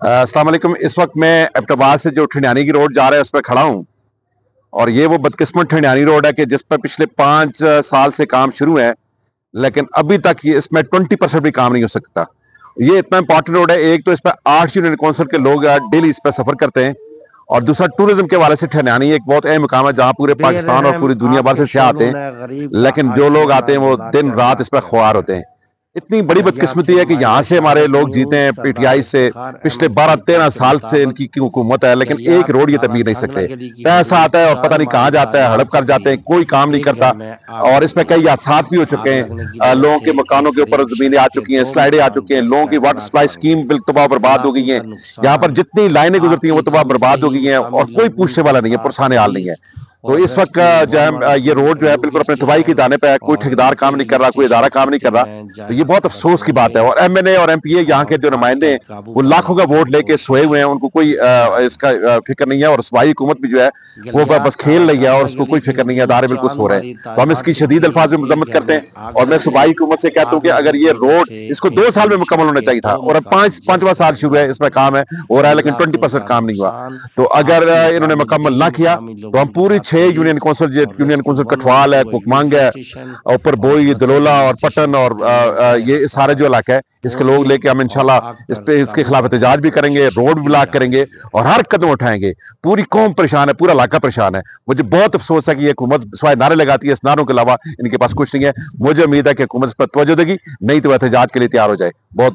अस्सलाम वालेकुम। इस वक्त मैं एबटाबाद से जो ठिंडियानी की रोड जा रहा है उस पर खड़ा हूँ। और ये वो बदकिस्मत ठिंडियानी रोड है कि जिस पर पिछले 5 साल से काम शुरू है, लेकिन अभी तक ये इसमें 20% भी काम नहीं हो सकता। ये इतना इंपॉर्टेंट रोड है। एक तो इस पर 8 यूनियन काउंसिल के लोग डेली इस पर सफर करते हैं, और दूसरा टूरिज्म के हवाले से ठिंडियानी एक बहुत अहम मुकाम है जहाँ पूरे पाकिस्तान और बेरहम पूरी दुनिया भर आपके से सियाह आते शोलों हैं। ने गरीब का लेकिन जो लोग आशियाना आते हैं वो जला दिन कर रात राख इस पर ख्वार करता होते है। हैं। इतनी बड़ी पंजाब बदकिस्मती से है कि यहाँ नुमाइंदा से हमारे शहादत लोग जीते न्यूज हैं। सरदार पीटीआई से इफ्तिखार पिछले अहमद बारह की तेरह रिपोर्ट के साल से मुताबिक इनकी हुकूमत है, लेकिन एक गलियात रोड ये थाना तब्दील नहीं झांगला सकते। गली की पैसा करीब आता है और पता नहीं कहाँ 4 जाता है, हड़प बारगाह के कर जाते हैं, करीब कोई काम नहीं एक करता। घर में आग और लग इसमें गई। कई हादसा भी हो चुके आग लगने की हैं। वजह लोगों के से मकानों एक के ऊपर गरीब जमीनें आ शख्स के चुकी हैं, 2 स्लाइडें आ मकान चुकी हैं, लोगों की जलकर वाटर राख सप्लाई बन गए। स्कीम बिल्कुल तबाह बर्बाद हो लाखों गई है। का यहाँ पर नुकसान। जितनी लाइनें गुजरती हैं वो आपके तबाह कम बर्बाद हो गई कई हैं, और मुकामी कोई लोगों पूछने के वाला नहीं है, साथ पुरसाने हाल नहीं है। पुलिस तो और इस वक्त रेस्क्यू जो वाहन है ये रोड जो है यूपी बिल्कुल अपने तबाही की स्टेशन दाने पे है। कोई और ठेकेदार नीचे काम नहीं कर गली रहा, कोई इदारा स्टेशन काम नहीं कर सेक्टर रहा। में तो ये जायजा बहुत सफर अफसोस की बात है। करेंगे और एमएनए और एमपीए यहाँ के और जो आग नुमाइंदे पर हैं काबू वो पाने लाखों का की वोट लेके सोए कोशिश हुए हैं, उनको कोई जारी। इसका फिक्र नहीं है। और सूबाई हुकूमत भी जो है वो बस गलियात खेल थाना रही है, और झांगला उसको गली कोई के फिक्र नहीं है। नजदीक अदारे बिल्कुल सो रहे हैं। चांदबारी तो हम तालाब इसकी के शदीद अल्फाज में करीब एक मजम्मत घर करते में हैं। आग और मैं लग सूबाई गई। हुकूमत से कहता हूँ आग कि अगर लगने की ये वजह रोड से इसको एक 2 साल में गरीब मुकम्मल शख्स होना के चाहिए था, 2 और अब मकान पांचवा साल जलकर शुरू है, राख इसमें बन काम है गए। हो रहा है, लेकिन ट्वेंटी लाखों परसेंट का काम नहीं हुआ। नुकसान। तो अगर आपके इन्होंने मुकामी मुकम्मल कई ना किया मुकामी तो लोगों हम के पूरी साथ 6 यूनियन पुलिस कौंसिल, और यूनियन रेस्क्यू कौंसिल वाहन कठवाल है, व कुकमांग यूपी है, स्टेशन ऊपर और बोई, बच्चे दलोला गली और स्टेशन पटन, और सेक्टर में ये जायजा सारे जो सफर इलाका है इसके लोग होंगे लेके हम और इंशाल्लाह आग इस पर पे इसके काबू खिलाफ पाने की एहतजाज भी करेंगे, कोशिश रोड की ब्लॉक जा करेंगे, रही है। और हर कदम उठाएंगे। पूरी कौम परेशान है, पूरा इलाका परेशान है। मुझे बहुत अफसोस है कि ये हुकूमत सिवाय नारे लगाती है, इस नारों के अलावा इनके पास कुछ नहीं है। मुझे उम्मीद है कि हुकूमत इस पर तवज्जो देगी, नहीं तो एहतजाज के लिए तैयार हो जाए। बहुत